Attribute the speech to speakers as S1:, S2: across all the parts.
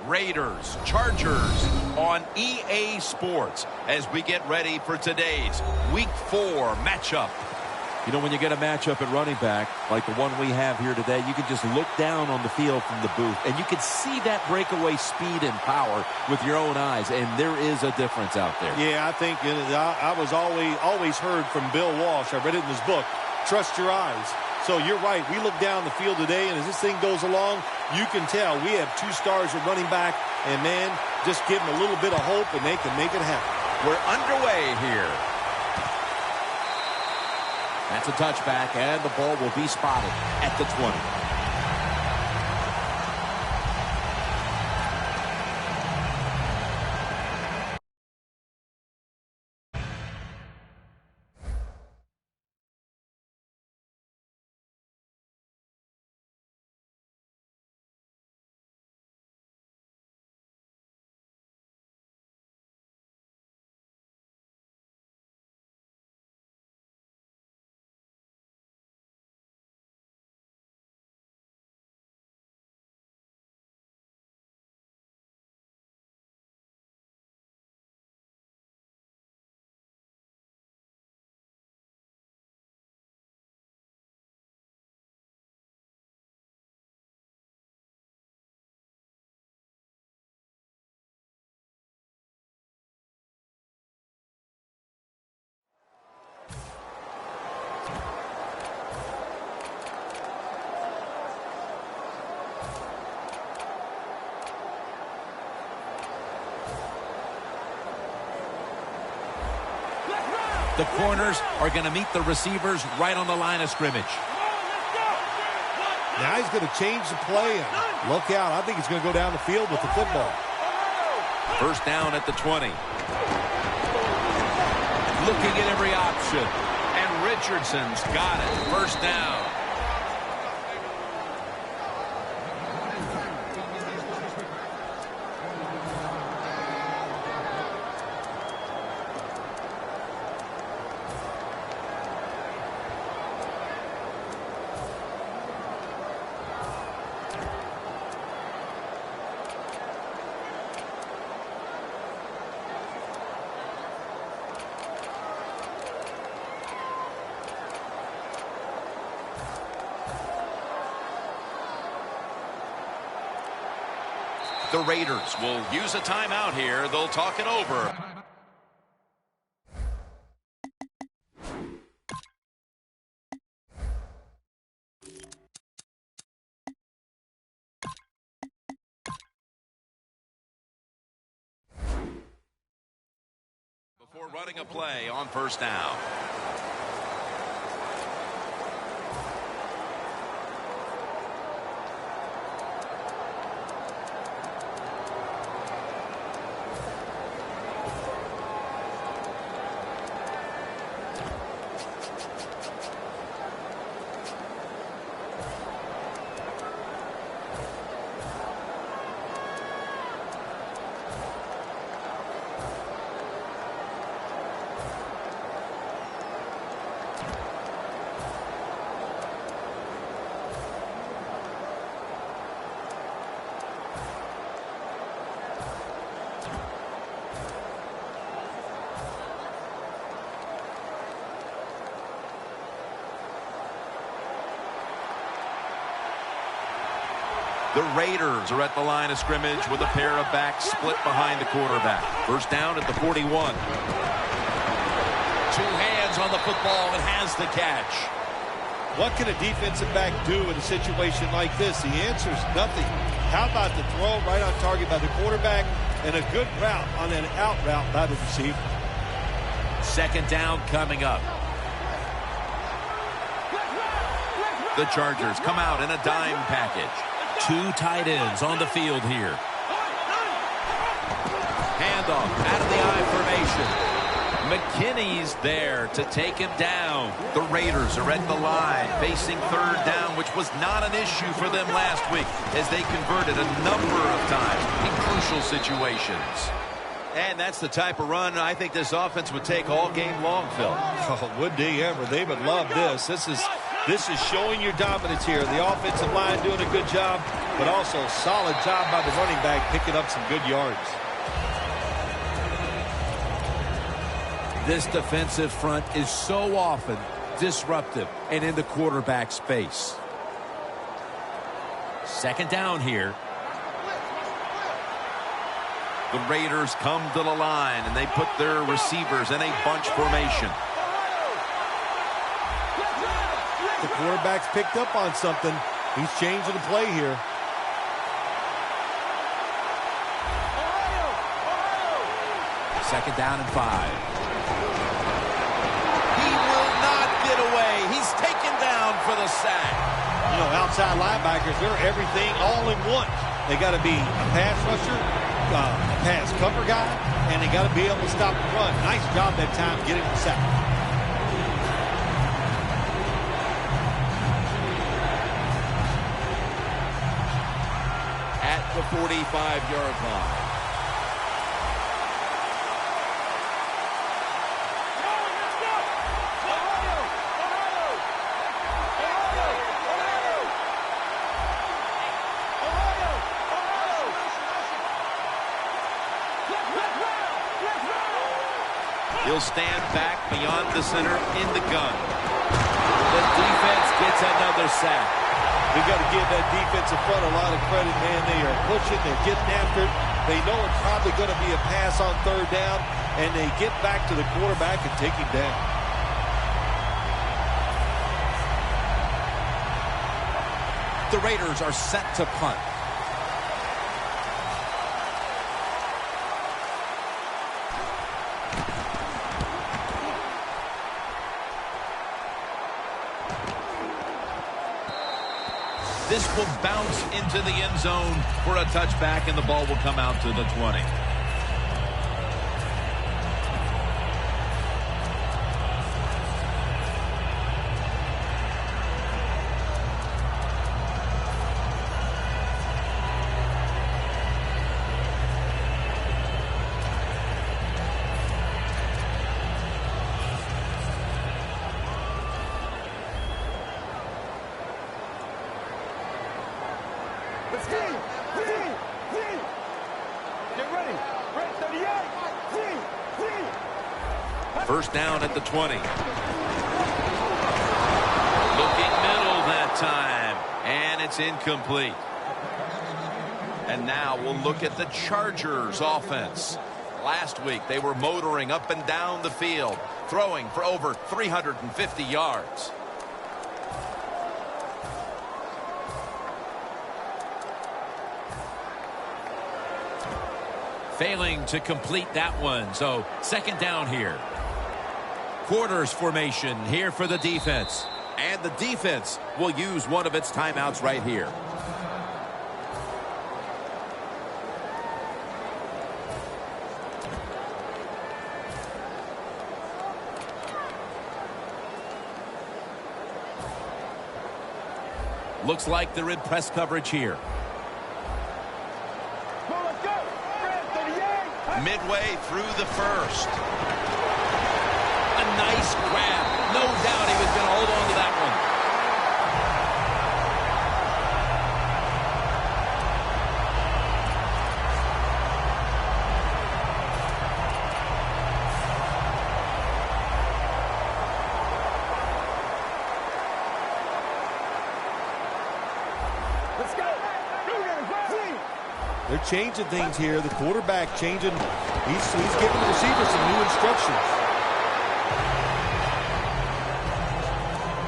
S1: Raiders, Chargers on EA Sports as we get ready for today's Week 4 matchup.
S2: You know, when you get a matchup at running back, like the one we have here today, you can just look down on the field from the booth, and you can see that breakaway speed and power with your own eyes, and there is a difference out there.
S3: Yeah, I think I was always heard from Bill Walsh. I read it in his book, trust your eyes. So you're right. We look down the field today, and as this thing goes along, you can tell we have 2 stars at running back, and, man, just give them a little bit of hope, and they can make it happen.
S1: We're underway here.
S2: That's a touchback, and the ball will be spotted at the 20.
S1: The corners are going to meet the receivers right on the line of scrimmage.
S3: Now he's going to change the play, and look out. I think he's going to go down the field with the football.
S1: First down at the 20. Looking at every option. And Richardson's got it. First down. The Raiders will use a timeout here. They'll talk it over. Before running a play on first down. The Raiders are at the line of scrimmage with a pair of backs split behind the quarterback. First down at the 41. 2 hands on the football and has the catch.
S3: What can a defensive back do in a situation like this? The answer is nothing. How about the throw right on target by the quarterback and a good route on an out route by the receiver?
S1: Second down coming up. The Chargers come out in a dime package. 2 tight ends on the field here. Handoff out of the I formation. McKinney's there to take him down. The Raiders are at the line facing third down, which was not an issue for them last week as they converted a number of times in crucial situations. And that's the type of run I think this offense would take all game long, Phil.
S3: Oh, would they ever? They would love this. This is This is showing your dominance here. The offensive line doing a good job, but also solid job by the running back picking up some good yards.
S2: This defensive front is so often disruptive and in the quarterback space.
S1: Second down here. The Raiders come to the line, and they put their receivers in a bunch formation.
S3: The quarterback's picked up on something. He's changing the play here.
S2: Second down and 5.
S1: He will not get away. He's taken down for the sack.
S3: You know, outside linebackers, they're everything all in one. They got to be a pass rusher, a pass cover guy, and they got to be able to stop the run. Nice job that time getting the sack.
S2: At the 45-yard line.
S1: He'll stand back beyond the center in the gun.
S2: The defense gets another sack.
S3: We got to give that defensive front a lot of credit, man. They are pushing, they're getting after it. They know it's probably going to be a pass on third down, and they get back to the quarterback and take him down.
S2: The Raiders are set to punt.
S1: This will bounce into the end zone for a touchback, and the ball will come out to the 20. First down at the 20. Looking middle that time, and it's incomplete. And now we'll look at the Chargers offense. Last week they were motoring up and down the field, throwing for over 350 yards. Failing to complete that one, so second down here. Quarters formation here for the defense.
S2: And the defense will use one of its timeouts right here. Looks like they're in press coverage here.
S1: Midway through the first.
S2: A nice grab. No doubt he was going to hold on to that one.
S3: Let's go. They're changing things here. The quarterback changing. He's giving the receiver some new instructions.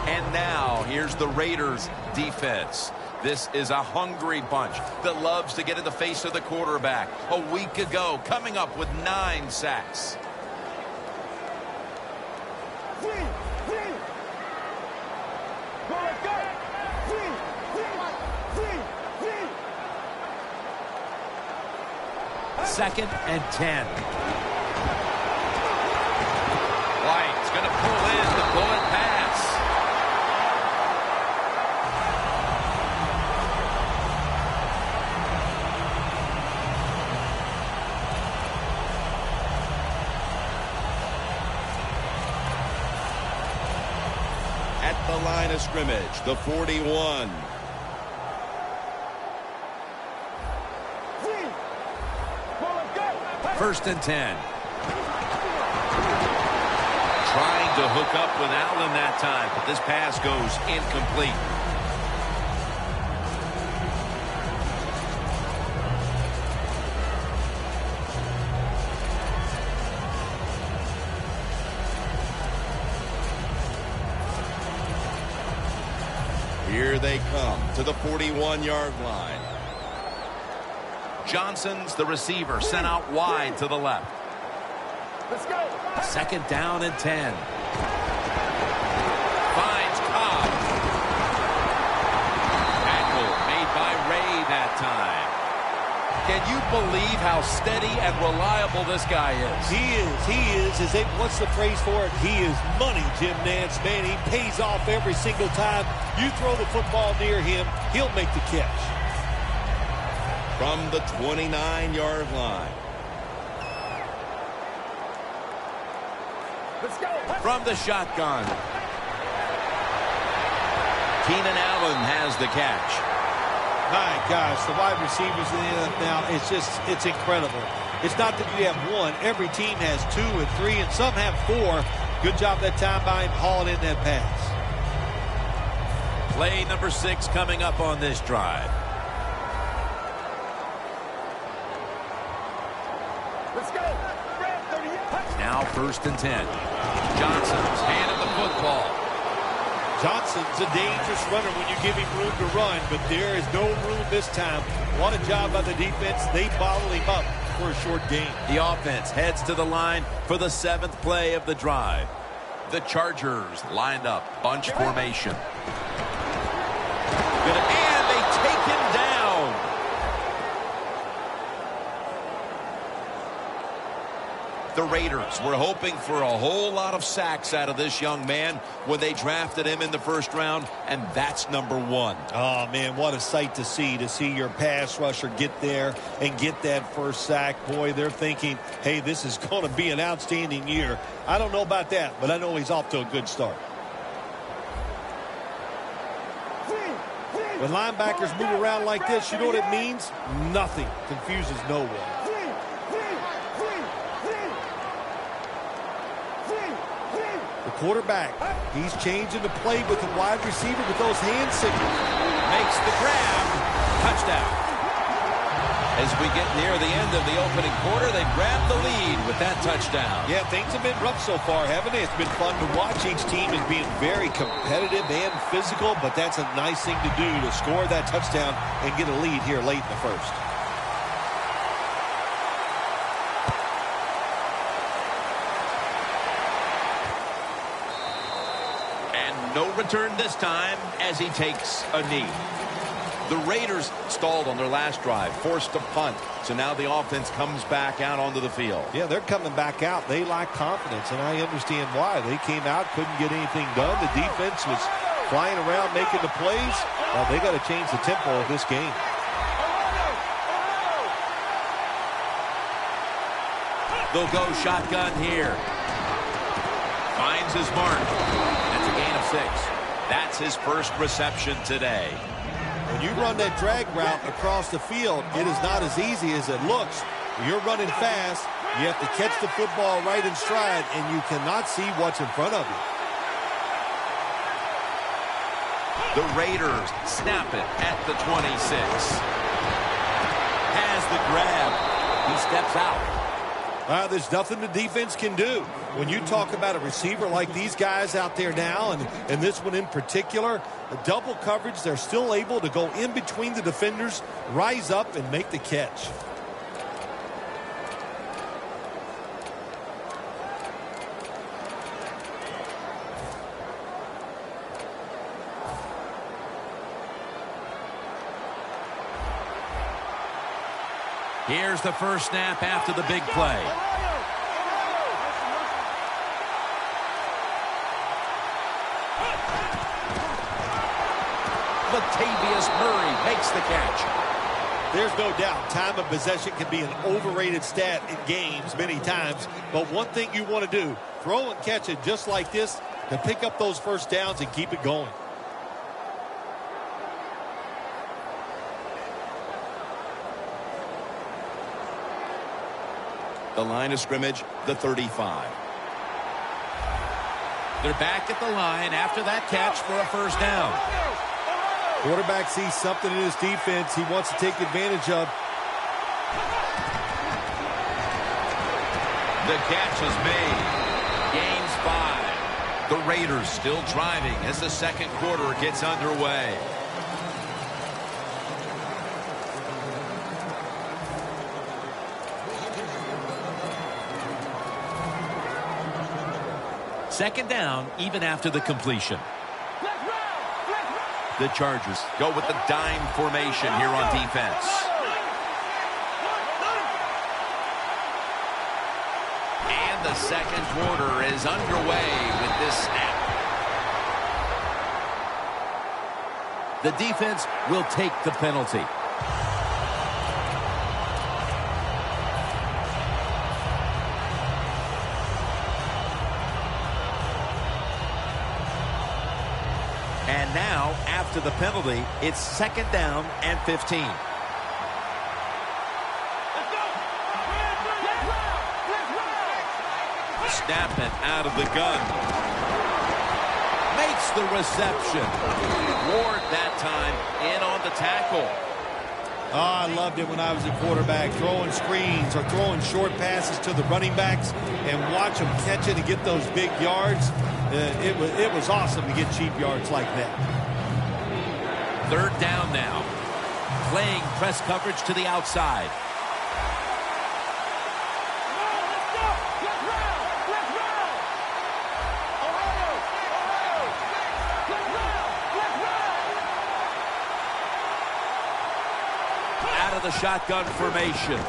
S1: And now here's the Raiders defense. This is a hungry bunch that loves to get in the face of the quarterback. A week ago, coming up with 9 sacks.
S2: Second and 10.
S1: White's going to pull in the bullet pass.
S4: at the line of scrimmage, the 41.
S1: First and 10. Trying to hook up with Allen that time, but this pass goes incomplete.
S4: Here they come to the 41-yard line.
S1: Johnson's the receiver, sent out wide to the left.
S5: Let's go.
S1: Second down and 10. Finds Cobb. Tackle made by Ray that time. Can you believe how steady and reliable this guy is?
S3: He is. What's the phrase for it? He is money, Jim Nance. Man, he pays off every single time. You throw the football near him, he'll make the catch.
S4: From the 29-yard line.
S5: Let's go.
S1: From the shotgun. Keenan Allen has the catch.
S3: My gosh, the wide receivers in the NFL, it's incredible. It's not that you have one. Every team has 2 and 3, and some have 4. Good job that time by him hauling in that pass.
S1: Play number 6 coming up on this drive.
S5: Let's go.
S1: Now first and 10. Johnson's handed the football.
S3: Johnson's a dangerous runner when you give him room to run, but there is no room this time. What a job by the defense. They bottle him up for a short gain.
S1: The offense heads to the line for the 7th play of the drive. The Chargers lined up, bunch formation. And they take him down. The Raiders were hoping for a whole lot of sacks out of this young man when they drafted him in the first round, and that's number 1.
S3: Oh, man, what a sight to see your pass rusher get there and get that first sack. Boy, they're thinking, hey, this is going to be an outstanding year. I don't know about that, but I know he's off to a good start. When linebackers move around like this, you know what it means? Nothing. Confuses no one. The quarterback, he's changing the play with the wide receiver with those hand signals.
S1: Makes the grab. Touchdown. As we get near the end of the opening quarter, they grab the lead with that touchdown.
S3: Yeah, things have been rough so far, haven't they? It's been fun to watch. Each team is being very competitive and physical, but that's a nice thing to do, to score that touchdown and get a lead here late in the first.
S1: No return this time as he takes a knee. The Raiders stalled on their last drive, forced a punt. So now the offense comes back out onto the field.
S3: Yeah, they're coming back out. They lack confidence, and I understand why. They came out, couldn't get anything done. The defense was flying around making the plays. Well, they got to change the tempo of this game.
S1: They'll go shotgun here. Finds his mark. That's a gain of 6. That's his first reception today.
S3: When you run that drag route across the field, it is not as easy as it looks. When you're running fast, you have to catch the football right in stride, and you cannot see what's in front of you.
S1: The Raiders snap it at the 26. Has the grab. He steps out.
S3: There's nothing the defense can do. When you talk about a receiver like these guys out there now, and this one in particular, the double coverage, they're still able to go in between the defenders, rise up, and make the catch.
S1: Here's the first snap after the big play. Latavius Murray makes the catch.
S3: There's no doubt time of possession can be an overrated stat in games many times, but one thing you want to do, throw and catch it just like this, to pick up those first downs and keep it going.
S4: The line of scrimmage, the 35.
S1: They're back at the line after that catch for a first down.
S3: Quarterback sees something in his defense he wants to take advantage of.
S1: The catch is made. Gains 5. The Raiders still driving as the second quarter gets underway. Second down, even after the completion. The Chargers go with the dime formation here on defense. And the second quarter is underway with this snap.
S2: The defense will take the penalty. And now, after the penalty, it's second down and 15.
S1: Snap it out of the gun. Makes the reception. Ward that time in on the tackle.
S3: Oh, I loved it when I was a quarterback, throwing screens or throwing short passes to the running backs and watch them catch it and get those big yards. It was awesome to get cheap yards like that.
S1: Third down now. Playing press coverage to the outside. Out of the shotgun formation.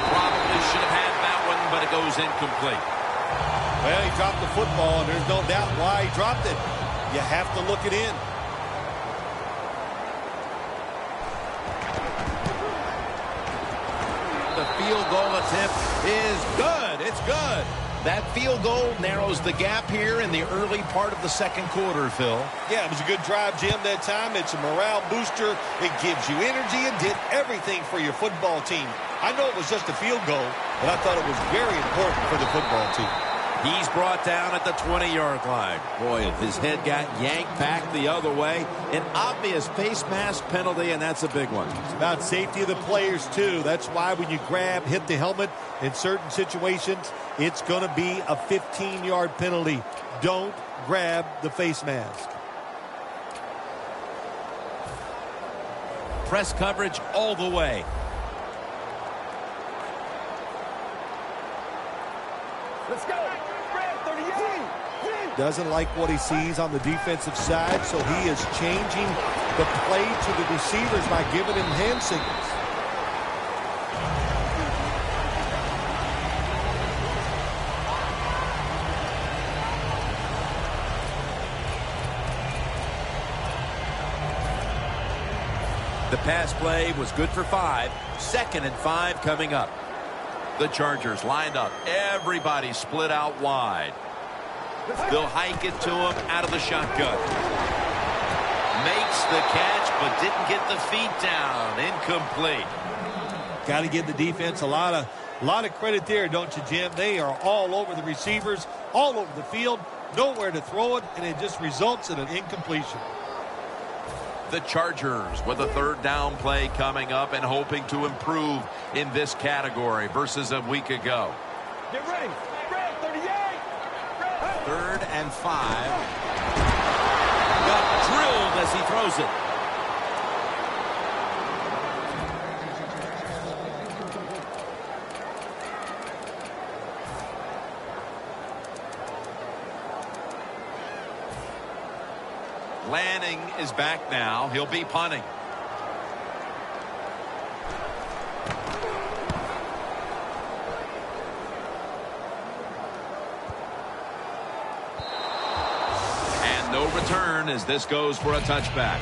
S1: Probably should have had that one, but it goes incomplete.
S3: Well, he dropped the football, and there's no doubt why he dropped it. You have to look it in.
S1: The field goal attempt is good. It's good. That field goal narrows the gap here in the early part of the second quarter, Phil.
S3: Yeah, it was a good drive, Jim, that time. It's a morale booster. It gives you energy and did everything for your football team. I know it was just a field goal, but I thought it was very important for the football team.
S2: He's brought down at the 20-yard line. Boy, if his head got yanked back the other way, an obvious face mask penalty, and that's a big one.
S3: It's about safety of the players, too. That's why when you hit the helmet in certain situations, it's going to be a 15-yard penalty. Don't grab the face mask.
S2: Press coverage all the way.
S5: Let's go.
S3: Doesn't like what he sees on the defensive side, so he is changing the play to the receivers by giving him hand signals.
S2: The pass play was good for 5. 2nd and 5 coming up.
S1: The Chargers lined up. Everybody split out wide. They'll hike it to him out of the shotgun. Makes the catch, but didn't get the feet down. Incomplete.
S3: Got to give the defense a lot of credit there, don't you, Jim? They are all over the receivers, all over the field, nowhere to throw it, and it just results in an incompletion.
S1: The Chargers with a third down play coming up and hoping to improve in this category versus a week ago.
S5: Get ready. 38.
S2: 3rd and 5. Got drilled as he throws it.
S1: Lanning is back now. He'll be punting. And no return as this goes for a touchback.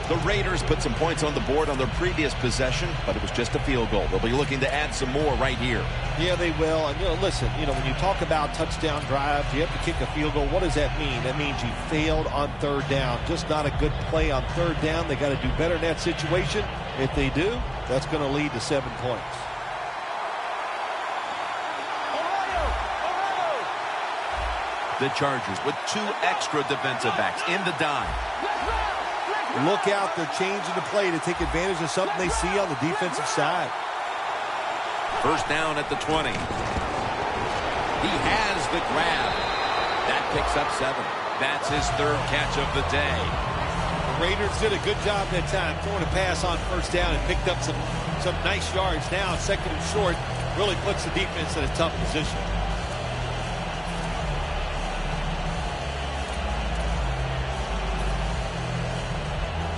S4: The Raiders put some points on the board on their previous possession, but it was just a field goal. They'll be looking to add some more right here.
S3: Yeah, they will. And, listen, when you talk about touchdown drives, you have to kick a field goal. What does that mean? That means you failed on third down. Just not a good play on third down. They got to do better in that situation. If they do, that's going to lead to 7 points.
S1: The Chargers with 2 extra defensive backs in the dime.
S3: Look out, they're changing the play to take advantage of something they see on the defensive side.
S1: First down at the 20. He has the grab. That picks up 7. That's his 3rd catch of the day.
S3: The Raiders did a good job that time throwing a pass on first down and picked up some nice yards. Now, 2nd and short really puts the defense in a tough position.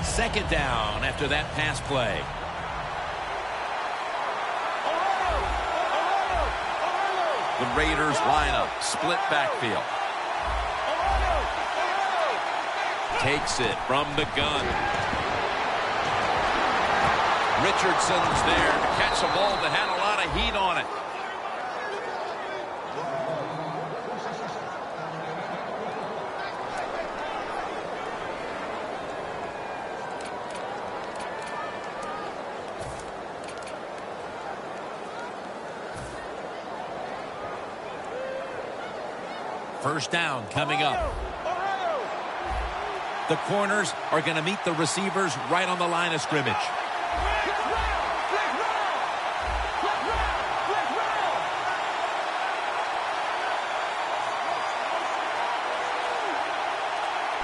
S1: Second down after that pass play. The Raiders line up, split backfield. Takes it from the gun. Richardson's there to catch a ball that had a lot of heat on it. First down coming up. The corners are going to meet the receivers right on the line of scrimmage.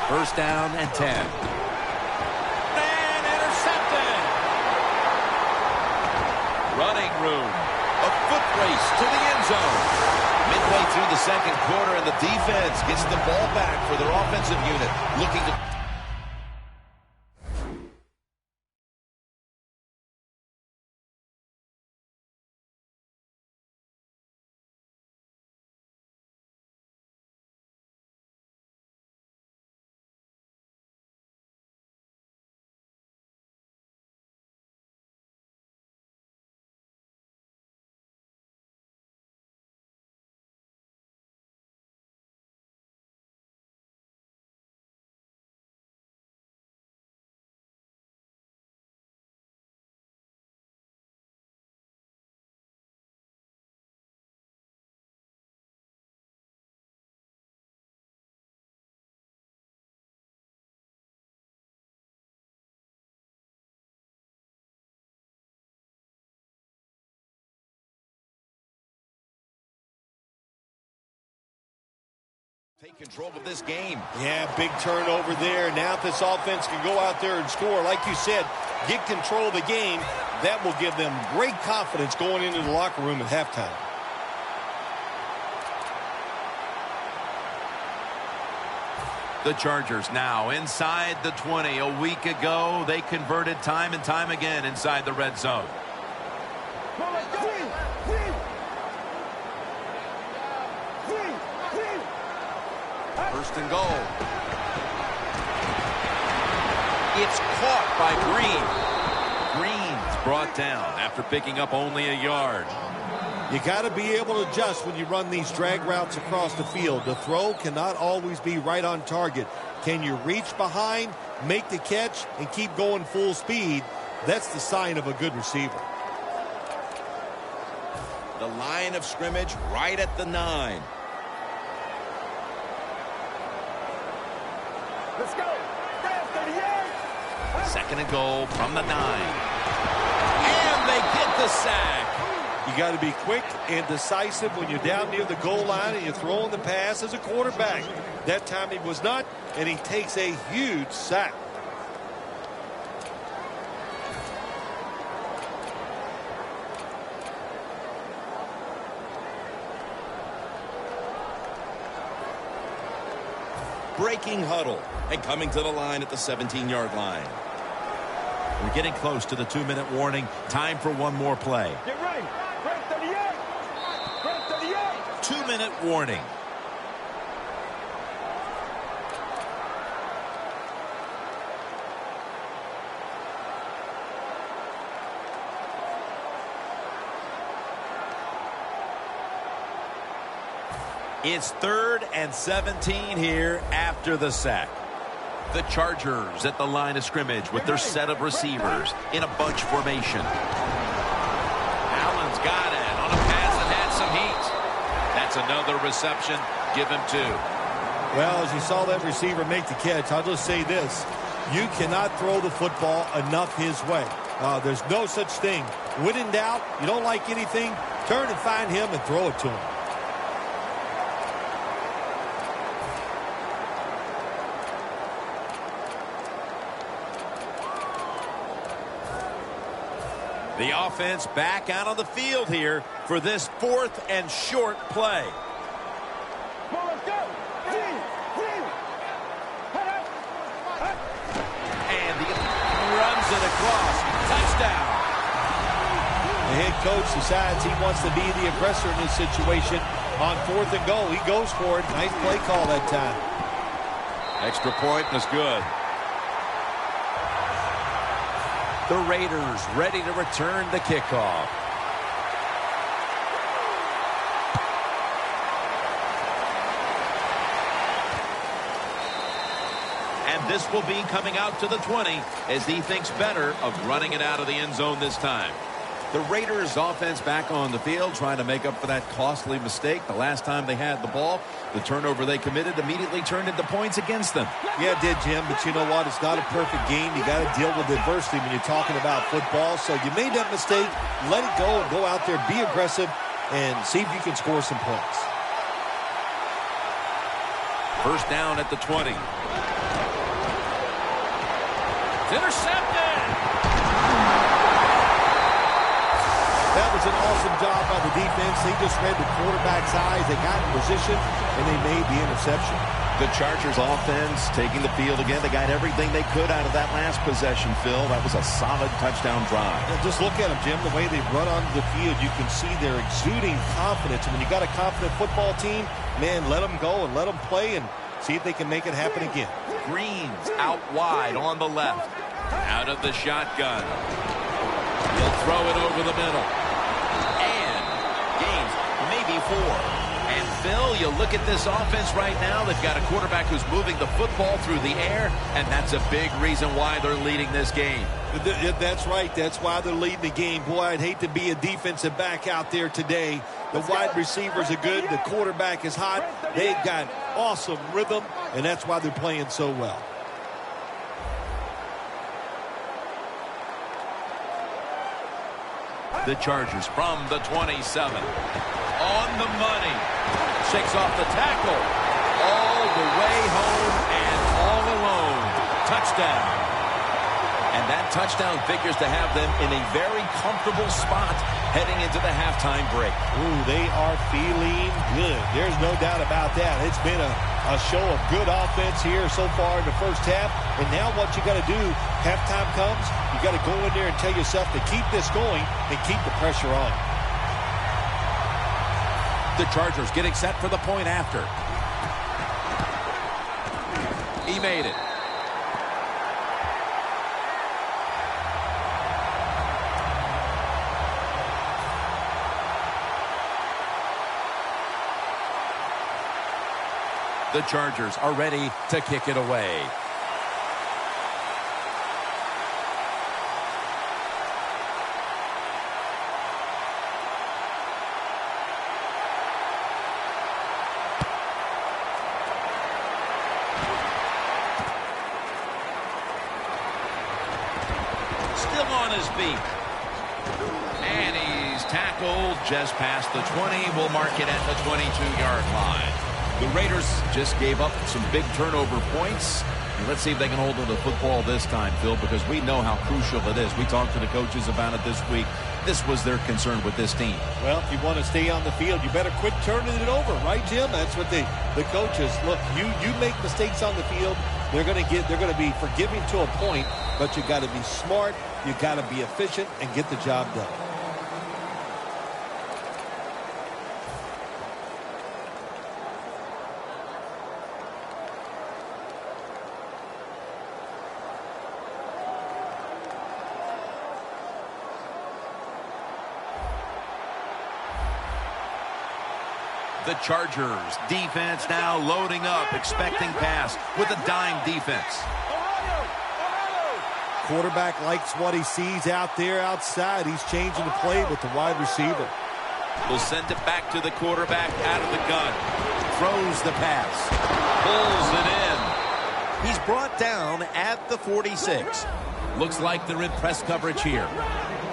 S1: First down and 10. And intercepted. Running room. A foot race to the end zone. Midway through the 2nd quarter, and the defense gets the ball back for their offensive unit, looking to... Take control of this game.
S3: Yeah, big turnover there. Now if this offense can go out there and score, like you said, get control of the game, that will give them great confidence going into the locker room at halftime.
S1: The Chargers now inside the 20. A week ago, they converted time and time again inside the red zone. First and goal. It's caught by Green. Green's brought down after picking up only a yard.
S3: You got to be able to adjust when you run these drag routes across the field. The throw cannot always be right on target. Can you reach behind, make the catch, and keep going full speed? That's the sign of a good receiver.
S4: The line of scrimmage right at the 9.
S5: Let's go.
S1: 2nd and goal from the 9. And they get the sack.
S3: You got to be quick and decisive when you're down near the goal line and you're throwing the pass as a quarterback. That time he was not, and he takes a huge sack.
S4: Breaking huddle and coming to the line at the 17-yard line.
S1: We're getting close to the 2-minute warning. Time for one more play.
S5: Get ready. Break 38. Break 38.
S1: 2-minute warning.
S2: It's 3rd and 17 here after the sack.
S1: The Chargers at the line of scrimmage with their set of receivers in a bunch formation. Allen's got it on a pass that had some heat. That's another reception. Give him 2.
S3: Well, as you saw that receiver make the catch, I'll just say this. You cannot throw the football enough his way. There's no such thing. When in doubt, you don't like anything, turn and find him and throw it to him.
S2: The offense back out on the field here for this 4th and short play. And he runs it across. Touchdown.
S3: The head coach decides he wants to be the aggressor in this situation. On 4th and goal, he goes for it. Nice play call that time.
S2: Extra point was good. The Raiders ready to return the kickoff.
S1: And this will be coming out to the 20 as he thinks better of running it out of the end zone this time.
S2: The Raiders offense back on the field trying to make up for that costly mistake. The last time they had the ball, the turnover they committed immediately turned into points against them.
S3: Yeah, it did, Jim, but you know what? It's not a perfect game. You got to deal with adversity when you're talking about football. So you made that mistake, let it go, and go out there, be aggressive, and see if you can score some points.
S2: 1st down at the 20.
S1: It's intercepted.
S3: That was an awesome job by the defense. They just read the quarterback's eyes. They got in position, and they made the interception.
S4: The Chargers offense taking the field again. They got everything they could out of that last possession, Phil. That was a solid touchdown drive.
S3: Yeah, just look at them, Jim. The way they run onto the field, you can see they're exuding confidence. And when you got a confident football team, man, let them go and let them play and see if they can make it happen again.
S1: Green's out wide on the left. Out of the shotgun. He'll throw it over the middle. And gains maybe 4. And Phil, you look at this offense right now. They've got a quarterback who's moving the football through the air, and that's a big reason why they're leading this game.
S3: That's right. That's why they're leading the game. Boy, I'd hate to be a defensive back out there today. The wide receivers are good. The quarterback is hot. They've got awesome rhythm, and that's why they're playing so well.
S1: The Chargers from the 27. On the money. Shakes off the tackle. All the way home and all alone. Touchdown.
S2: And that touchdown figures to have them in a very comfortable spot heading into the halftime break.
S3: Ooh, they are feeling good. There's no doubt about that. It's been a show of good offense here so far in the first half. And now what you got to do, halftime comes, you got to go in there and tell yourself to keep this going and keep the pressure on.
S2: The Chargers getting set for the point after. He made it. The Chargers are ready to kick it away.
S1: Still on his feet. And he's tackled just past the 20. We'll mark it at the 22-yard line.
S2: The Raiders just gave up some big turnover points. And let's see if they can hold on to the football this time, Phil, because we know how crucial it is. We talked to the coaches about it this week. This was their concern with this team.
S3: Well, if you want to stay on the field, you better quit turning it over, right, Jim? That's what the coaches look. You make mistakes on the field, they're going to be forgiving to a point, but you got to be smart, you got to be efficient, and get the job done.
S1: The Chargers defense now loading up, expecting pass with a dime defense.
S3: Quarterback likes what he sees out there outside. He's changing the play with the wide receiver.
S1: Will send it back to the quarterback out of the gun. Throws the pass. Pulls it in.
S2: He's brought down at the 46. Looks like they're in press coverage here.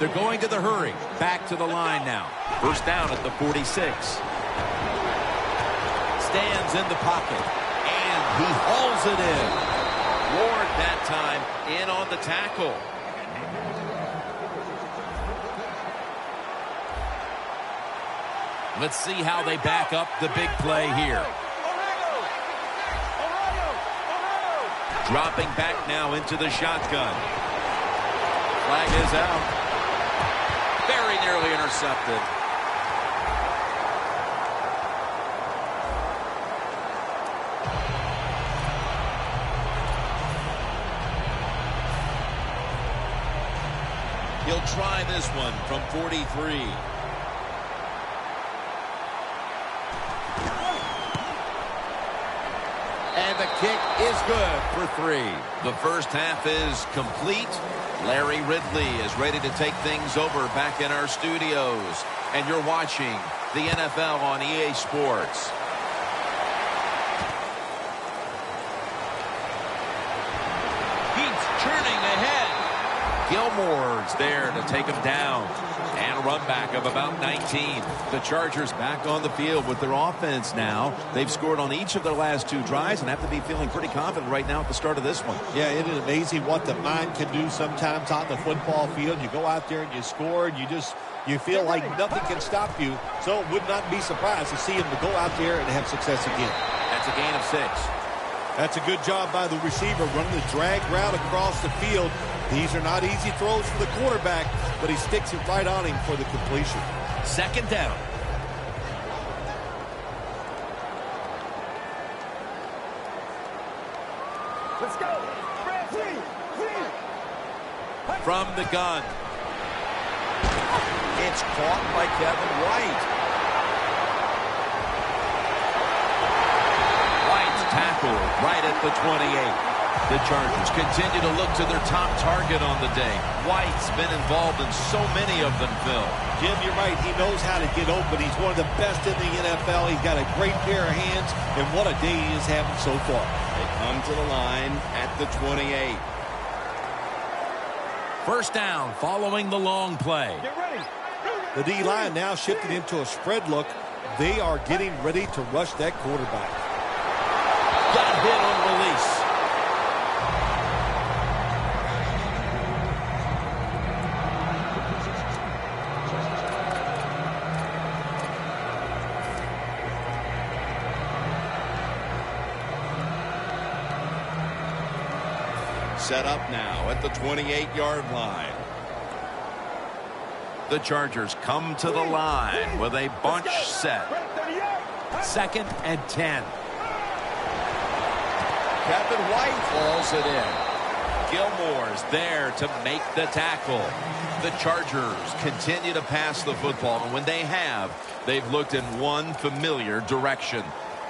S2: They're going to the hurry. Back to the line now.
S1: First down at the 46.
S2: Stands in the pocket.
S1: And he hauls it in. Ward that time in on the tackle. Let's see how they back up the big play here. Dropping back now into the shotgun. Flag is out. Very nearly intercepted. He'll try this one from 43.
S2: And the kick is good for 3.
S1: The first half is complete. Larry Ridley is ready to take things over back in our studios. And you're watching the NFL on EA Sports. He's turning ahead. Gilmore's there to take him down. And a run back of about 19.
S2: The Chargers back on the field with their offense now. They've scored on each of their last 2 drives and have to be feeling pretty confident right now at the start of this one.
S3: Yeah, it is amazing what the mind can do sometimes on the football field. You go out there and you score and you feel like nothing can stop you. So it would not be surprised to see him to go out there and have success again.
S1: That's a gain of 6.
S3: That's a good job by the receiver running the drag route across the field. These are not easy throws for the quarterback, but he sticks it right on him for the completion.
S1: Second down.
S5: Let's go.
S1: From the gun.
S2: It's caught by Kevin White.
S1: White's tackled right at the 28. The Chargers continue to look to their top target on the day. White's been involved in so many of them, Phil.
S3: Jim, you're right. He knows how to get open. He's one of the best in the NFL. He's got a great pair of hands, and what a day he is having so far.
S4: They come to the line at the 28.
S1: First down following the long play.
S5: Get ready.
S3: The D-line now shifted into a spread look. They are getting ready to rush that quarterback.
S1: Got hit on release.
S4: Set up now at the 28-yard line.
S1: The Chargers come to the line with a bunch set. Second and 10.
S4: Kevin White
S1: Falls it in. Gilmore's there to make the tackle. The Chargers continue to pass the football, and when they have, they've looked in one familiar direction.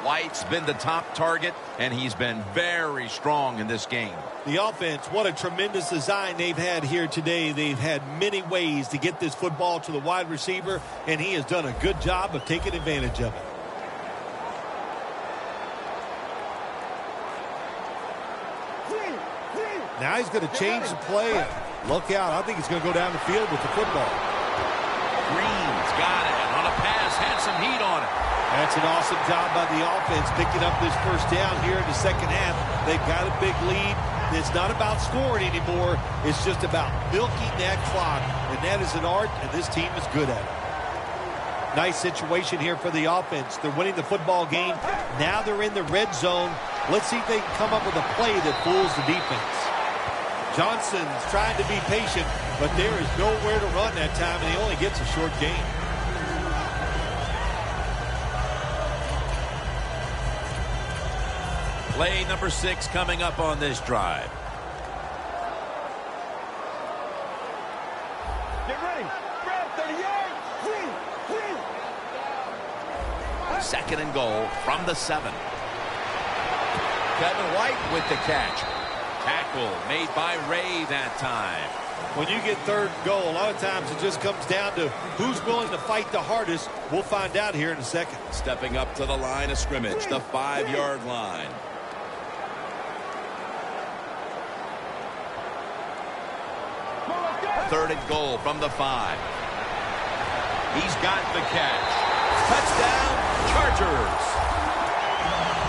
S1: White's been the top target, and he's been very strong in this game.
S3: The offense, what a tremendous design they've had here today. They've had many ways to get this football to the wide receiver, and he has done a good job of taking advantage of it. Now he's going to change the play. Look out. I think he's going to go down the field with the football.
S1: Green's got it on a pass, had some heat on it.
S3: That's an awesome job by the offense picking up this first down here in the second half. They've got a big lead. It's not about scoring anymore. It's just about milking that clock, and that is an art, and this team is good at it. Nice situation here for the offense. They're winning the football game. Now they're in the red zone. Let's see if they can come up with a play that fools the defense. Johnson's trying to be patient, but there is nowhere to run that time, and he only gets a short gain.
S1: Play number 6 coming up on this drive.
S5: Get ready. Grab 38.
S1: 2nd and goal from the 7. Kevin White with the catch. Tackle made by Ray that time.
S3: When you get 3rd and goal, a lot of times it just comes down to who's willing to fight the hardest. We'll find out here in a second.
S4: Stepping up to the line of scrimmage, the 5-yard line.
S1: Third and goal from the 5. He's got the catch. Touchdown, Chargers.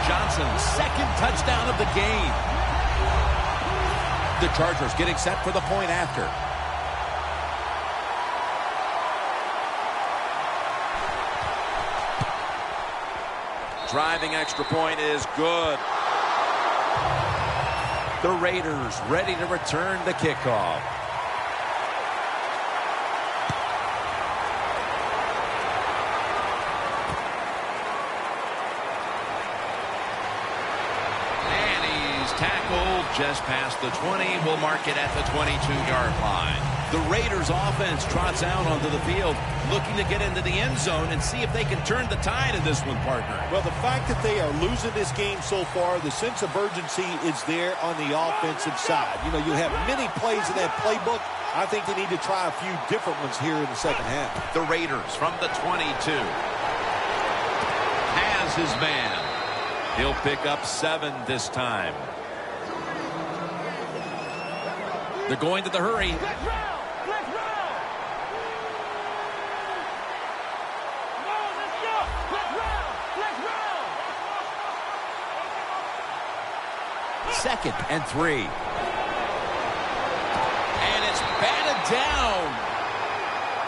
S1: Johnson's 2nd touchdown of the game.
S2: The Chargers getting set for the point after.
S1: Driving extra point is good.
S2: The Raiders ready to return the kickoff.
S1: Tackled just past the 20. We'll mark it at the 22-yard line.
S2: The Raiders offense trots out onto the field, looking to get into the end zone and see if they can turn the tide in this one, partner.
S3: Well, the fact that they are losing this game so far, the sense of urgency is there on the offensive side. You know, you have many plays in that playbook. I think they need to try a few different ones here in the second half.
S1: The Raiders from the 22. Has his man. He'll pick up 7 this time.
S2: They're going to the hurry.
S5: Let's round! Let's round! No, let's go! Let's round! Let's round!
S2: 2nd and 3.
S1: And it's batted down.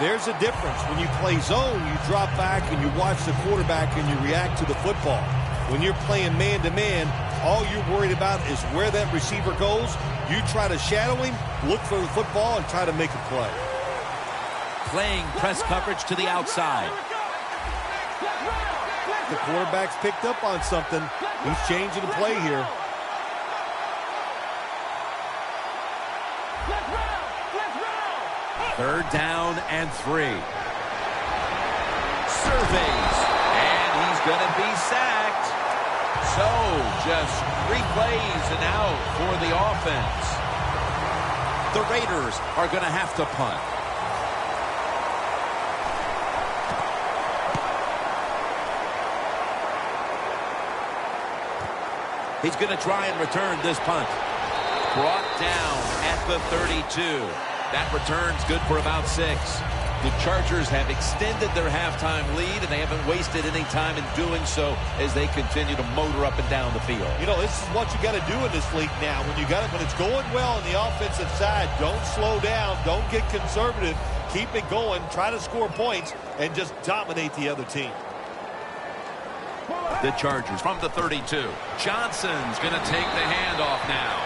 S3: There's a difference. When you play zone, you drop back and you watch the quarterback and you react to the football. When you're playing man-to-man, all you're worried about is where that receiver goes. You try to shadow him, look for the football, and try to make a play.
S2: Playing press coverage to the outside.
S3: The quarterback's picked up on something. He's changing the play here.
S2: Third down and 3. Surveys.
S1: And he's going to be sacked. So just 3 plays and out for the offense.
S2: The Raiders are going to have to punt. He's going to try and return this punt.
S1: Brought down at the 32. That return's good for about 6.
S2: The Chargers have extended their halftime lead, and they haven't wasted any time in doing so as they continue to motor up and down the field.
S3: You know, this is what you got to do in this league now. When it's going well on the offensive side, don't slow down, don't get conservative, keep it going, try to score points, and just dominate the other team.
S1: The Chargers from the 32. Johnson's going to take the handoff now.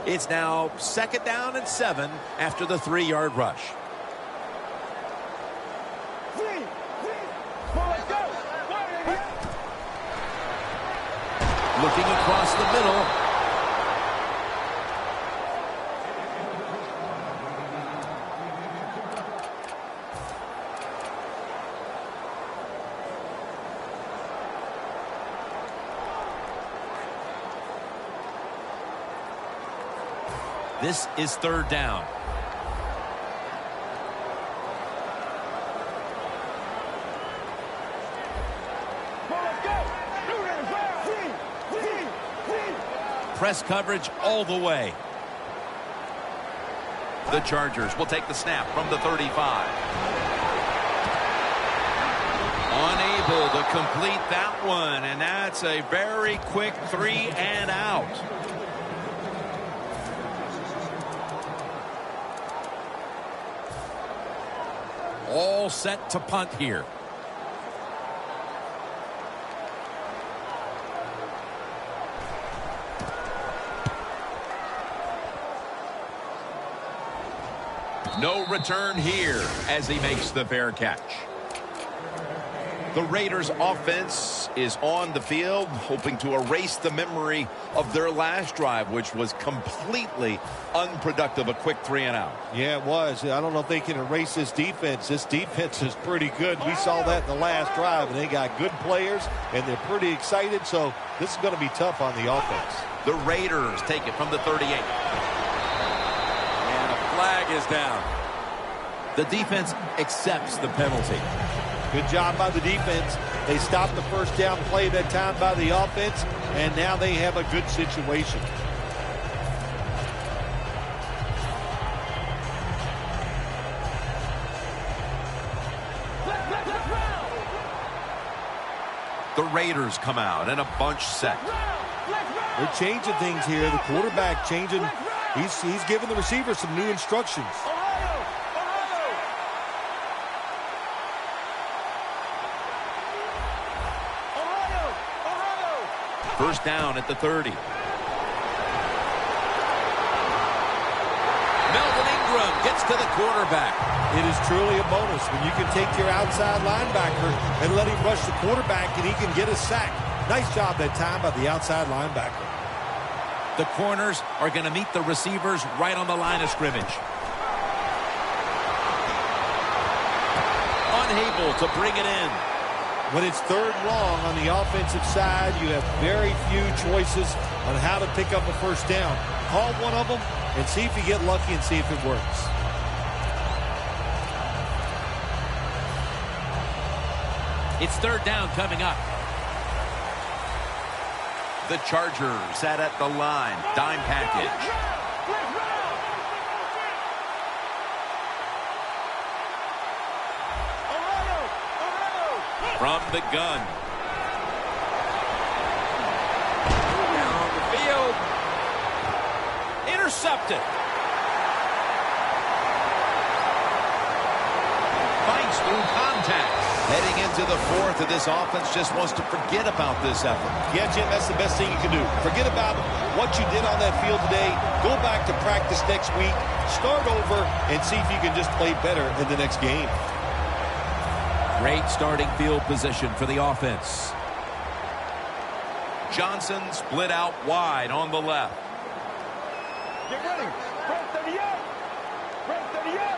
S2: It's now 2nd down and 7 after the 3-yard rush. Looking across the middle. This is 3rd down. Press coverage all the way.
S1: The Chargers will take the snap from the 35. Unable to complete that one, and that's a very quick 3 and out.
S2: All set to punt here.
S1: No return here as he makes the fair catch.
S4: The Raiders offense is on the field, hoping to erase the memory of their last drive, which was completely unproductive, a quick 3 and out.
S3: Yeah, it was. I don't know if they can erase this defense. This defense is pretty good. We saw that in the last drive, and they got good players, and they're pretty excited, so this is going to be tough on the offense.
S1: The Raiders take it from the 38.
S2: And a flag is down.
S1: The defense accepts the penalty.
S3: Good job by the defense. They stopped the first down play that time by the offense, and now they have a good situation.
S1: The Raiders come out in a bunch set.
S3: They're changing things here. The quarterback changing. He's giving the receiver some new instructions.
S1: First down at the 30. Melvin Ingram gets to the quarterback.
S3: It is truly a bonus when you can take your outside linebacker and let him rush the quarterback and he can get a sack. Nice job that time by the outside linebacker.
S1: The corners are going to meet the receivers right on the line of scrimmage. Unable to bring it in.
S3: When it's third and long on the offensive side, you have very few choices on how to pick up a first down. Call one of them and see if you get lucky and see if it works.
S1: It's third down coming up. The Chargers sat at the line. Dime package. From the gun.
S2: Down the field.
S1: Intercepted. Fights through contact.
S4: Heading into the fourth, and this offense just wants to forget about this effort.
S3: Yeah, Jim, that's the best thing you can do. Forget about what you did on that field today. Go back to practice next week. Start over and see if you can just play better in the next game.
S1: Great starting field position for the offense. Johnson split out wide on the left.
S5: Get ready. Break 38. Break 38.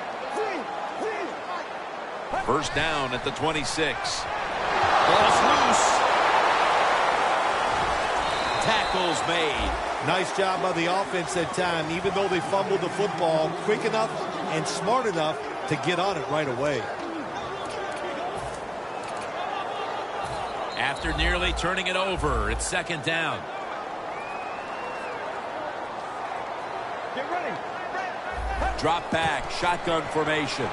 S1: First down at the 26. Ball's loose. Tackles made.
S3: Nice job by the offense that time. Even though they fumbled the football, quick enough and smart enough to get on it right away.
S1: After nearly turning it over, it's second down.
S5: Get ready.
S1: Drop back, shotgun formation.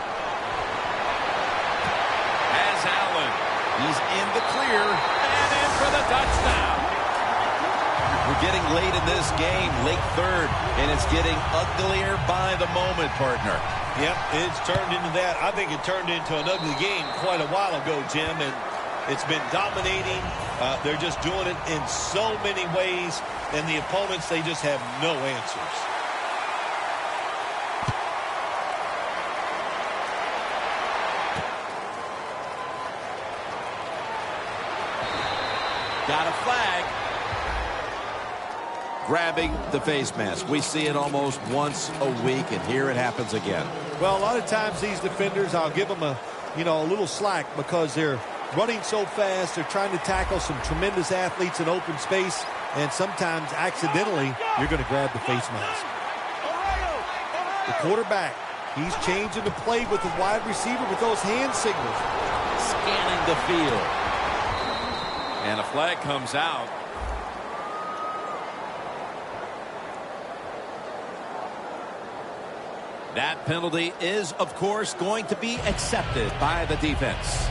S1: Has Allen. He's in the clear and in for the touchdown.
S4: We're getting late in this game, late third, and it's getting uglier by the moment, partner.
S3: Yep, it's turned into that. I think it turned into an ugly game quite a while ago, Jim, and it's been dominating. They're just doing it in so many ways, and the opponents, they just have no answers.
S1: Got a flag.
S2: Grabbing the face mask. We see it almost once a week, and here it happens again.
S3: Well, a lot of times these defenders, I'll give them a little slack because they're running so fast. They're trying to tackle some tremendous athletes in open space, and sometimes accidentally you're going to grab the face mask. The quarterback, he's changing the play with the wide receiver with those hand signals.
S1: Scanning the field. And a flag comes out. That penalty is, of course, going to be accepted by the defense.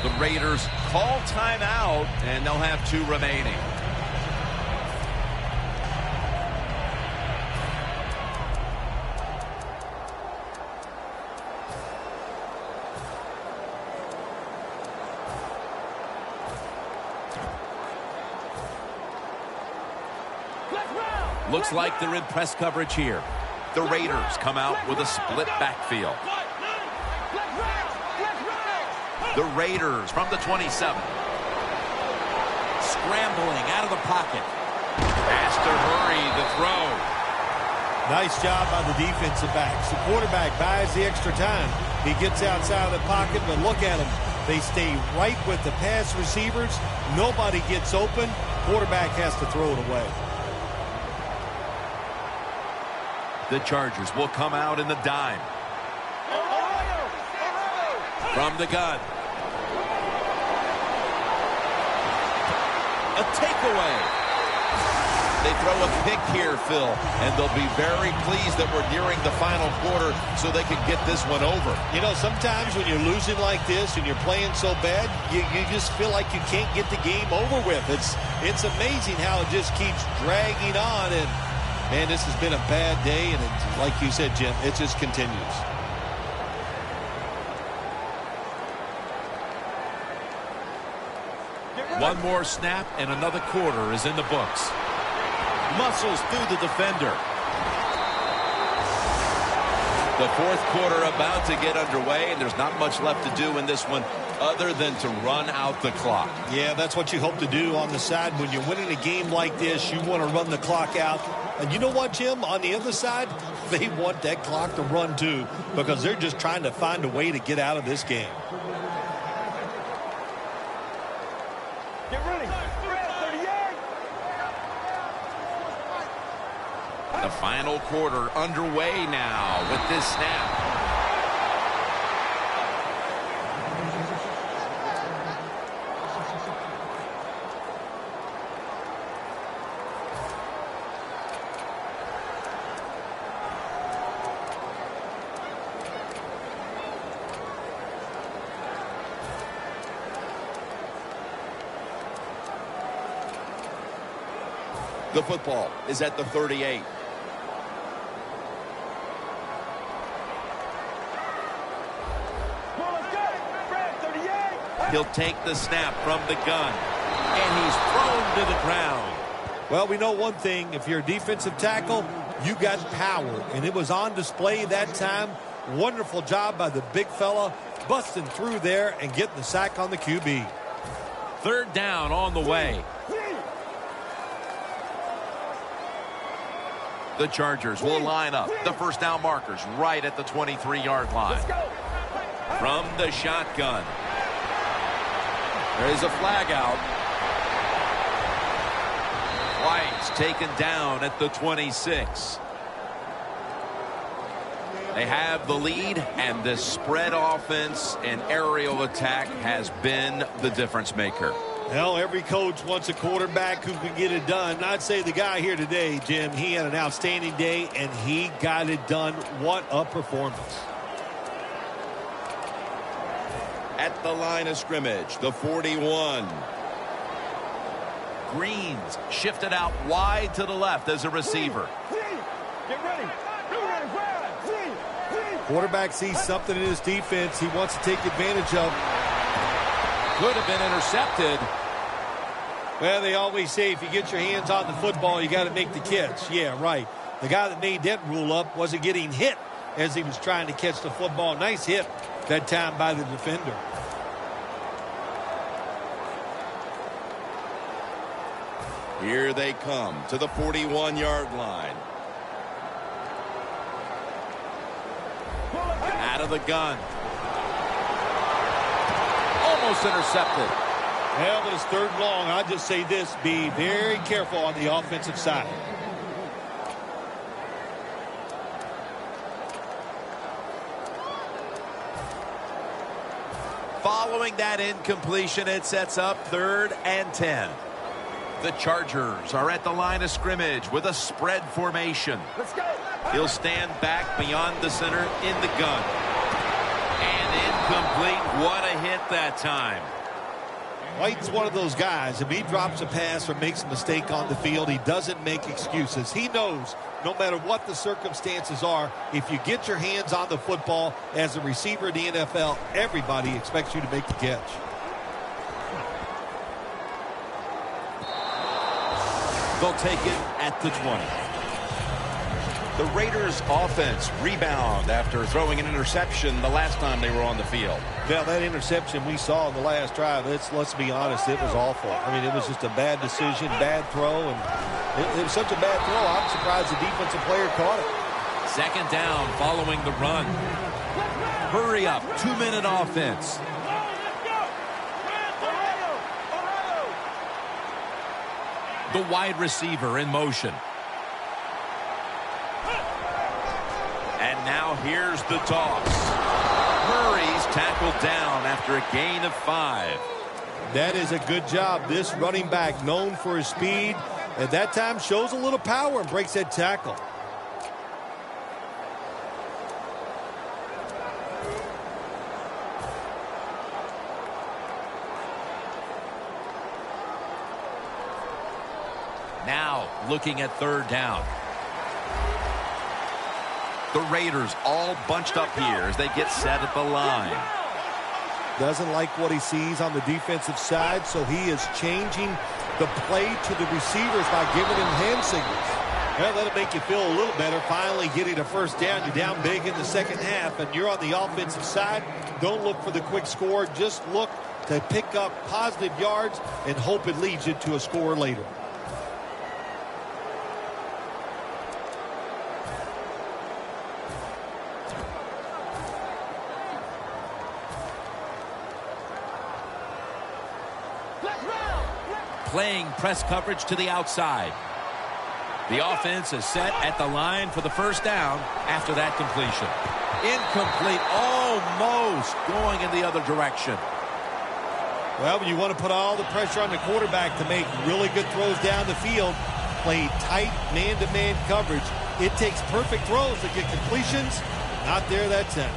S1: The Raiders call timeout, and they'll have 2 remaining.
S2: Looks like they're in press coverage here.
S1: The Raiders come out with a split backfield. The Raiders from the 27.
S2: Scrambling out of the pocket.
S1: Has to hurry the throw.
S3: Nice job by the defensive backs. The quarterback buys the extra time. He gets outside of the pocket, but look at them. They stay right with the pass receivers. Nobody gets open. Quarterback has to throw it away.
S1: The Chargers will come out in the dime.
S2: From the gun. A takeaway.
S4: They throw a pick here, Phil, and they'll be very pleased that we're nearing the final quarter so they can get this one over.
S3: You know, sometimes when you're losing like this and you're playing so bad, you just feel like you can't get the game over with. It's amazing how it just keeps dragging on, and man, this has been a bad day, and it's, like you said, Jim, it just continues.
S2: One more snap and another quarter is in the books. Muscles through the defender.
S4: The fourth quarter about to get underway, and there's not much left to do in this one other than to run out the clock.
S3: Yeah, that's what you hope to do on the side. When you're winning a game like this, you want to run the clock out. And you know what, Jim? On the other side, they want that clock to run too, because they're just trying to find a way to get out of this game.
S5: Get ready. Red 38.
S1: The final quarter underway now with this snap.
S4: The football is at the 38.
S1: He'll take the snap from the gun. And he's thrown to the ground.
S3: Well, we know one thing. If you're a defensive tackle, you got power. And it was on display that time. Wonderful job by the big fella, busting through there and getting the sack on the QB.
S2: Third down on the way.
S1: The Chargers will line up. The first down markers right at the 23-yard line. From the shotgun.
S2: There is a flag out.
S1: White's taken down at the 26. They have the lead, and this spread offense and aerial attack has been the difference maker.
S3: Well, every coach wants a quarterback who can get it done. I'd say the guy here today, Jim, he had an outstanding day, and he got it done. What a performance.
S4: At the line of scrimmage, the 41.
S1: Greens shifted out wide to the left as a receiver.
S5: Get ready.
S3: Quarterback sees something in his defense he wants to take advantage of.
S2: Could have been intercepted.
S3: Well, they always say if you get your hands on the football, you got to make the catch. Yeah, right. The guy that made that rule up wasn't getting hit as he was trying to catch the football. Nice hit that time by the defender.
S4: Here they come to the 41-yard line.
S2: Out of the gun. Almost intercepted.
S3: Well, but it's third long. I'll just say this. Be very careful on the offensive side.
S1: Following that incompletion, it sets up 3rd and 10. The Chargers are at the line of scrimmage with a spread formation.
S5: Let's go.
S1: He'll stand back beyond the center in the gun. And incomplete. What a hit that time.
S3: White's one of those guys. If he drops a pass or makes a mistake on the field, he doesn't make excuses. He knows no matter what the circumstances are, if you get your hands on the football as a receiver in the NFL, everybody expects you to make the catch.
S2: They'll take it at the 20.
S4: The Raiders offense rebound after throwing an interception the last time they were on the field.
S3: Now, that interception we saw in the last drive, let's be honest, it was awful. I mean, it was just a bad decision, bad throw, and it was such a bad throw, I'm surprised the defensive player caught it.
S2: Second down following the run. Hurry up, 2-minute offense. The wide receiver in motion.
S1: And now here's the toss. Murray's tackled down after a gain of 5.
S3: That is a good job. This running back, known for his speed, at that time shows a little power and breaks that tackle.
S2: Now looking at third down.
S1: The Raiders all bunched up here as they get set at the line.
S3: Doesn't like what he sees on the defensive side, so he is changing the play to the receivers by giving him hand signals. Well, that'll make you feel a little better. Finally getting a first down. You're down big in the second half, and you're on the offensive side. Don't look for the quick score. Just look to pick up positive yards and hope it leads you to a score later.
S2: Playing press coverage to the outside. The offense is set at the line for the first down after that completion. Incomplete, almost going in the other direction.
S3: Well, you want to put all the pressure on the quarterback to make really good throws down the field. Play tight man-to-man coverage. It takes perfect throws to get completions. Not there that time.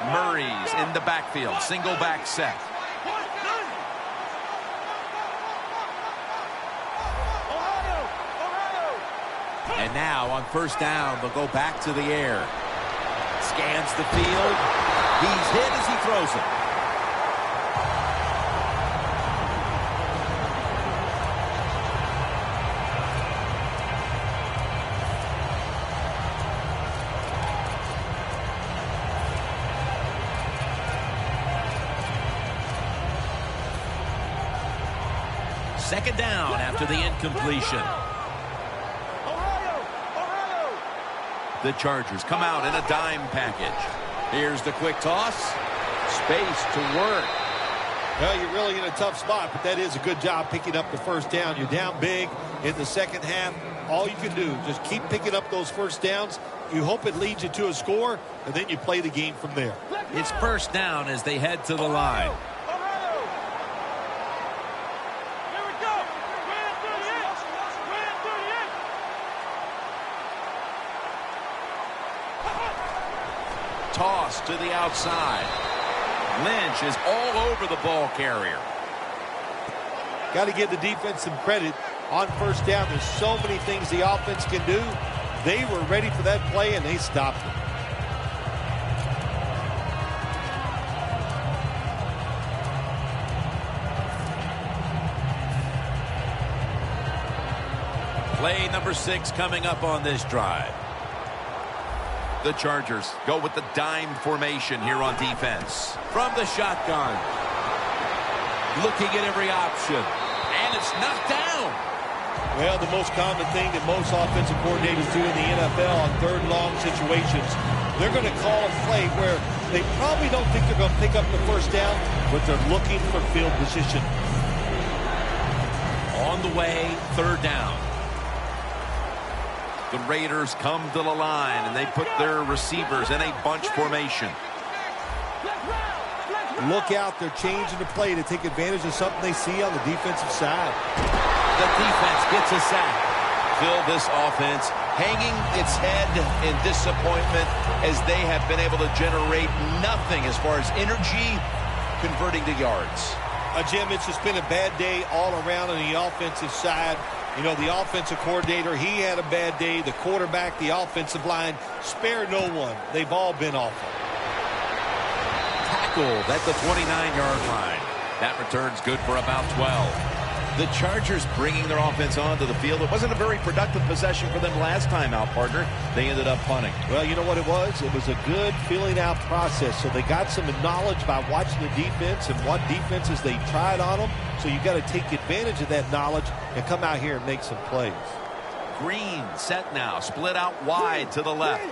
S1: Murray's in the backfield, single back set.
S2: And now on first down, they'll go back to the air. Scans the field. He's hit as he throws it. Second down after the incompletion.
S1: The Chargers come out in a dime package.
S2: Here's the quick toss. Space to work.
S3: Well, you're really in a tough spot, but that is a good job picking up the first down. You're down big in the second half. All you can do, just keep picking up those first downs. You hope it leads you to a score, and then you play the game from there.
S2: It's first down as they head to the line.
S1: Toss to the outside. Lynch is all over the ball carrier.
S3: Got to give the defense some credit on first down. There's so many things the offense can do. They were ready for that play, and they stopped it.
S2: Play number 6 coming up on this drive.
S1: The Chargers go with the dime formation here on defense.
S2: From the shotgun. Looking at every option. And it's knocked down.
S3: Well, the most common thing that most offensive coordinators do in the NFL on third and long situations, they're going to call a play where they probably don't think they're going to pick up the first down, but they're looking for field position.
S2: On the way, third down.
S1: The Raiders come to the line, and they put their receivers in a bunch formation.
S3: Look out. They're changing the play to take advantage of something they see on the defensive side.
S2: The defense gets a sack.
S4: Phil, this offense hanging its head in disappointment as they have been able to generate nothing as far as energy converting to yards.
S3: Jim, it's just been a bad day all around on the offensive side. You know, the offensive coordinator, he had a bad day. The quarterback, the offensive line, spare no one. They've all been awful.
S2: Tackled at the 29-yard line. That return's good for about 12.
S4: The Chargers bringing their offense onto the field. It wasn't a very productive possession for them last time out, partner. They ended up punting.
S3: Well, you know what it was? It was a good filling out process. So they got some knowledge by watching the defense and what defenses they tried on them. So you got to take advantage of that knowledge and come out here and make some plays.
S1: Green set now, split out wide to the left.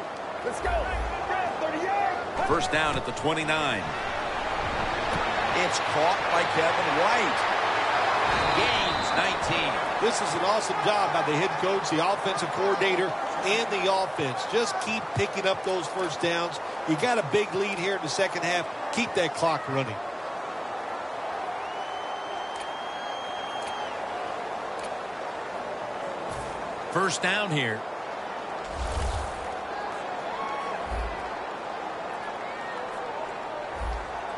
S5: Let's go. 38.
S1: First down at the 29.
S4: It's caught by Kevin White.
S1: Gains 19.
S3: This is an awesome job by the head coach, the offensive coordinator, and the offense. Just keep picking up those first downs. You got a big lead here in the second half. Keep that clock running.
S1: First down here.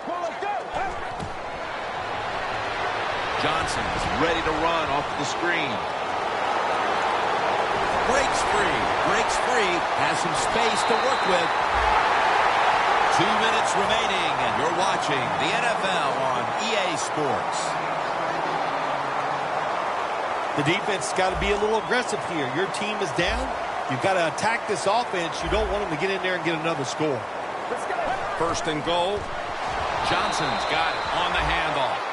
S5: Well, let's go.
S1: Johnson is ready to run off the screen. Breaks free, has some space to work with. 2 minutes remaining, and you're watching the NFL on EA Sports.
S3: The defense has got to be a little aggressive here. Your team is down. You've got to attack this offense. You don't want them to get in there and get another score.
S5: Let's go.
S1: First and goal. Johnson's got it on the handoff.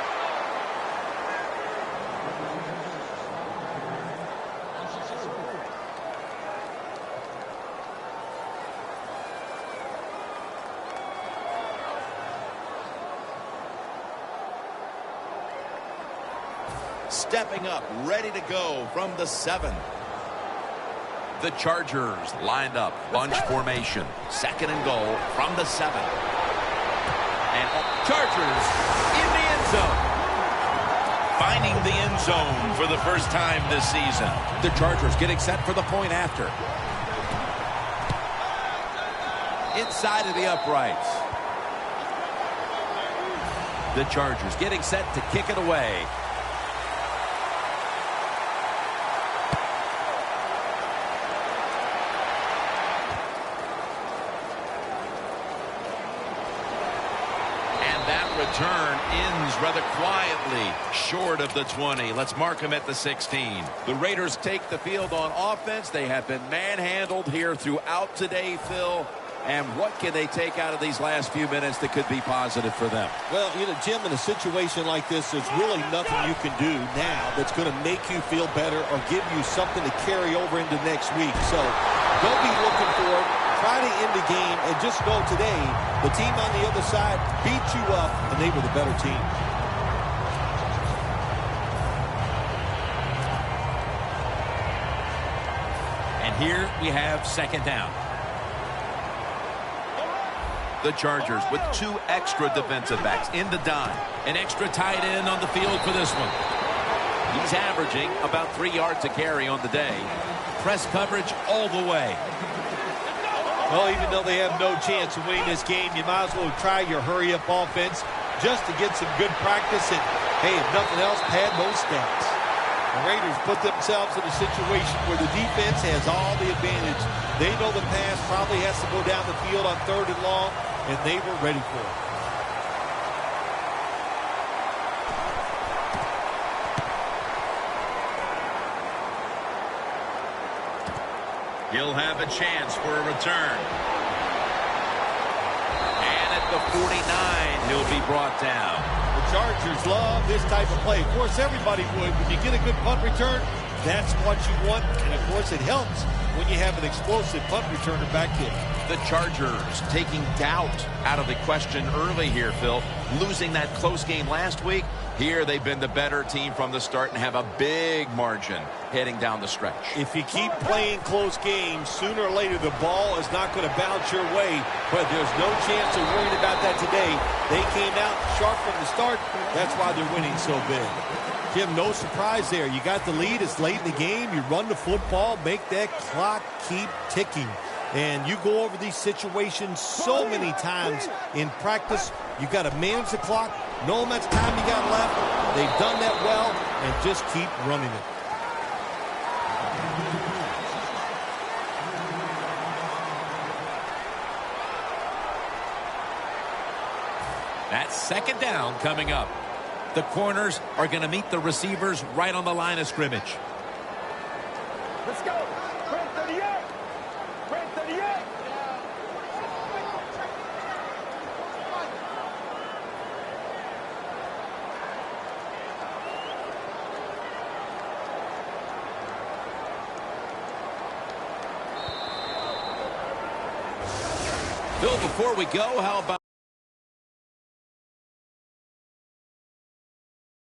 S1: Stepping up, ready to go from the 7. The Chargers lined up, bunch formation. Second and goal from the 7. And Chargers in the end zone. Finding the end zone for the first time this season.
S2: The Chargers getting set for the point after.
S1: Inside of the uprights. The Chargers getting set to kick it away. Return ends rather quietly short of the 20. Let's mark him at the 16. The Raiders take the field on offense. They have been manhandled here throughout today, Phil. And what can they take out of these last few minutes that could be positive for them?
S3: Well, you know, Jim, in a situation like this, there's really nothing you can do now that's going to make you feel better or give you something to carry over into next week. So don't be looking for it. Try to end the game and just know today the team on the other side beat you up and they were the better team.
S1: And here we have second down. The Chargers with 2 extra defensive backs in the dime. An extra tight end on the field for this one. He's averaging about 3 yards a carry on the day. Press coverage all the way.
S3: Well, even though they have no chance of winning this game, you might as well try your hurry-up offense just to get some good practice and, hey, if nothing else, pad those stats. The Raiders put themselves in a situation where the defense has all the advantage. They know the pass probably has to go down the field on 3rd and long, and they were ready for it.
S1: He'll have a chance for a return. And at the 49, he'll be brought down.
S3: The Chargers love this type of play. Of course, everybody would. When you get a good punt return, that's what you want. And, of course, it helps when you have an explosive punt returner back there.
S1: The Chargers taking doubt out of the question early here, Phil. Losing that close game last week. Here they've been the better team from the start and have a big margin heading down the stretch.
S3: If you keep playing close games, sooner or later the ball is not going to bounce your way. But there's no chance of worrying about that today. They came out sharp from the start. That's why they're winning so big. Jim, no surprise there. You got the lead. It's late in the game. You run the football, make that clock keep ticking. And you go over these situations so many times in practice. You got to manage the clock, know how much time you got left. They've done that well, and just keep running it.
S1: That's second down coming up. The corners are going to meet the receivers right on the line of scrimmage.
S5: Let's go. Red 38. Red 38.
S1: Phil, before we go, how about